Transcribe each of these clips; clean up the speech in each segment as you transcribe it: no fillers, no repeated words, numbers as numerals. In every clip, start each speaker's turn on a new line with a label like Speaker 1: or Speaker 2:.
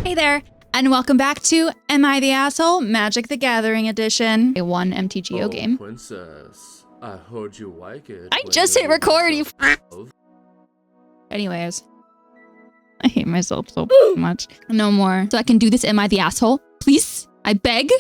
Speaker 1: Hey there, and welcome back to Am I the Asshole? Magic the Gathering Edition, a one MTGO game.
Speaker 2: Princess, I heard you like it.
Speaker 1: I just hit record, you Anyways, I hate myself so much. No more. So I can do this Am I the Asshole? Please? I beg?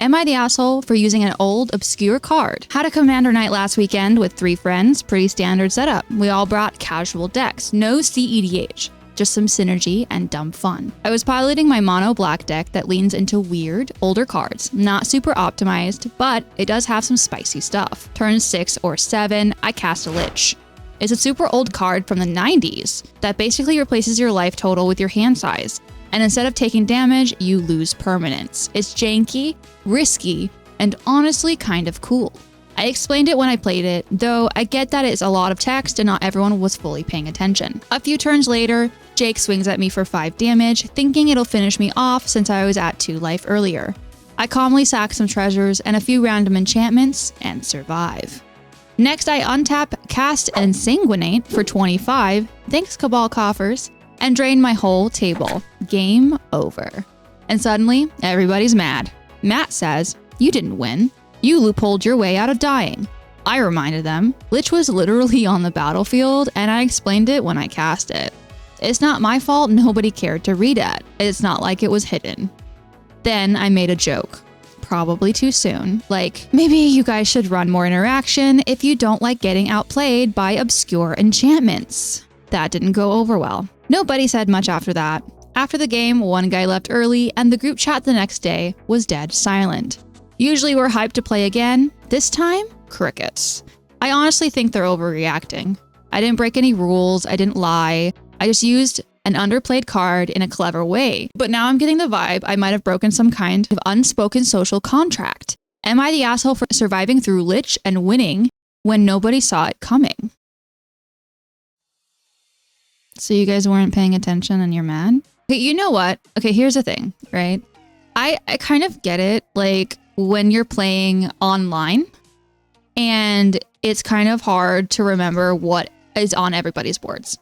Speaker 1: Am I the asshole for using an old, obscure card? Had a Commander night last weekend with 3 friends. Pretty standard setup. We all brought casual decks. No CEDH. Just some synergy and dumb fun. I was piloting my mono black deck that leans into weird, older cards. Not super optimized, but it does have some spicy stuff. Turn 6 or 7, I cast a Lich. It's a super old card from the 90s that basically replaces your life total with your hand size. And instead of taking damage, you lose permanence. It's janky, risky, and honestly kind of cool. I explained it when I played it, though I get that it's a lot of text and not everyone was fully paying attention. A few turns later, Jake swings at me for 5 damage, thinking it'll finish me off since I was at 2 life earlier. I calmly sack some treasures and a few random enchantments and survive. Next, I untap, cast, and sanguinate for 25, thanks Cabal Coffers, and drain my whole table. Game over. And suddenly, everybody's mad. Matt says, "You didn't win. You loopholed your way out of dying." I reminded them, Lich was literally on the battlefield, and I explained it when I cast it. It's not my fault nobody cared to read it. It's not like it was hidden. Then I made a joke. Probably too soon. Like, maybe you guys should run more interaction if you don't like getting outplayed by obscure enchantments. That didn't go over well. Nobody said much after that. After the game, one guy left early, and the group chat the next day was dead silent. Usually we're hyped to play again. This time, crickets. I honestly think they're overreacting. I didn't break any rules, I didn't lie. I just used an underplayed card in a clever way. But now I'm getting the vibe I might have broken some kind of unspoken social contract. Am I the asshole for surviving through Lich and winning when nobody saw it coming? So you guys weren't paying attention and you're mad? Okay, you know what? Okay, here's the thing, right? I kind of get it, like when you're playing online and it's kind of hard to remember what is on everybody's boards,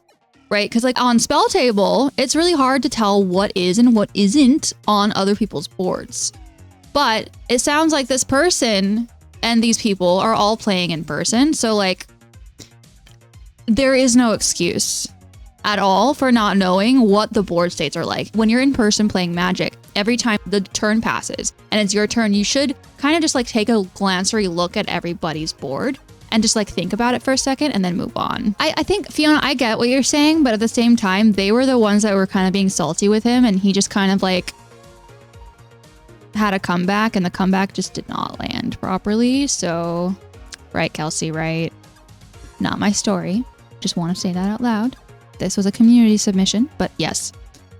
Speaker 1: right? Because like on Spell Table, it's really hard to tell what is and what isn't on other people's boards. But it sounds like this person and these people are all playing in person. So like, there is no excuse at all for not knowing what the board states are like. When you're in person playing Magic, every time the turn passes and it's your turn, you should kind of just like take a glancery look at everybody's board and just like think about it for a second and then move on. I think, Fiona, I get what you're saying, but at the same time, they were the ones that were kind of being salty with him, and he just kind of like had a comeback, and the comeback just did not land properly. So, right, Kelsey, right? Not my story. Just want to say that out loud. This was a community submission, but yes,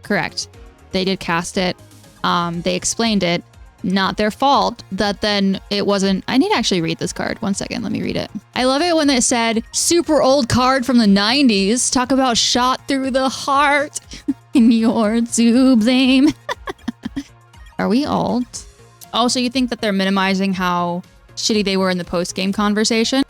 Speaker 1: correct. They did cast it. They explained it. Not their fault that then it wasn't. I need to actually read this card. One second, let me read it. I love it when it said, super old card from the 90s. Talk about shot through the heart in your tube aim. Are we old? Oh, so you think that they're minimizing how shitty they were in the post-game conversation?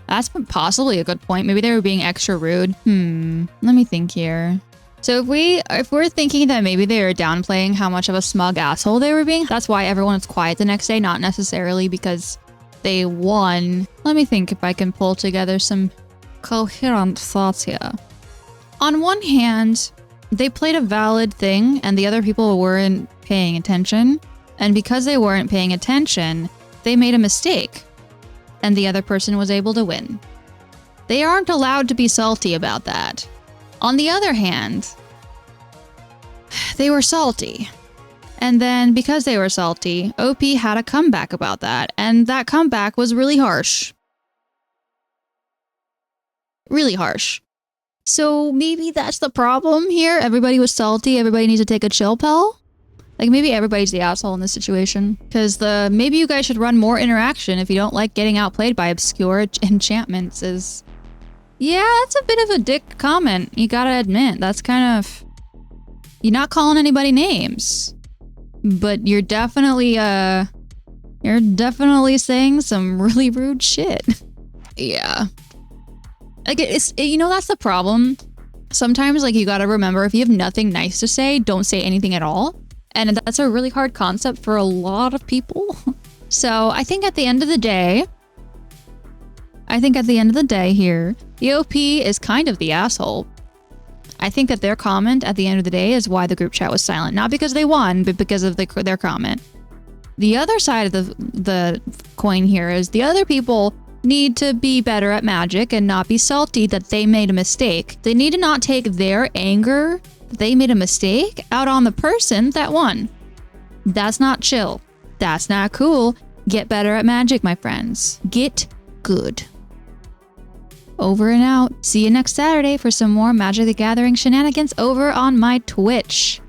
Speaker 1: That's possibly a good point. Maybe they were being extra rude. Let me think here. So if we're thinking that maybe they were downplaying how much of a smug asshole they were being, that's why everyone was quiet the next day, not necessarily because they won. Let me think if I can pull together some coherent thoughts here. On one hand, they played a valid thing and the other people weren't paying attention. And because they weren't paying attention, they made a mistake. And the other person was able to win. They aren't allowed to be salty about that. On the other hand, they were salty. And then because they were salty, OP had a comeback about that. And that comeback was really harsh. Really harsh. So maybe that's the problem here. Everybody was salty. Everybody needs to take a chill pill. Like maybe everybody's the asshole in this situation. Because maybe you guys should run more interaction if you don't like getting outplayed by obscure enchantments is... Yeah, that's a bit of a dick comment. You gotta admit, that's kind of... You're not calling anybody names. But you're definitely saying some really rude shit. Yeah. Like, you know, that's the problem. sometimes like you got to remember, if you have nothing nice to say, don't say anything at all. And that's a really hard concept for a lot of people. So I think at the end of the day here, the OP is kind of the asshole. I think that their comment at the end of the day is why the group chat was silent. Not because they won, but because of their comment. The other side of the coin here is the other people need to be better at Magic and not be salty that they made a mistake. They need to not take their anger that they made a mistake out on the person that won. That's not chill. That's not cool. Get better at Magic, my friends. Get good. Over and out. See you next Saturday for some more Magic the Gathering shenanigans over on my Twitch.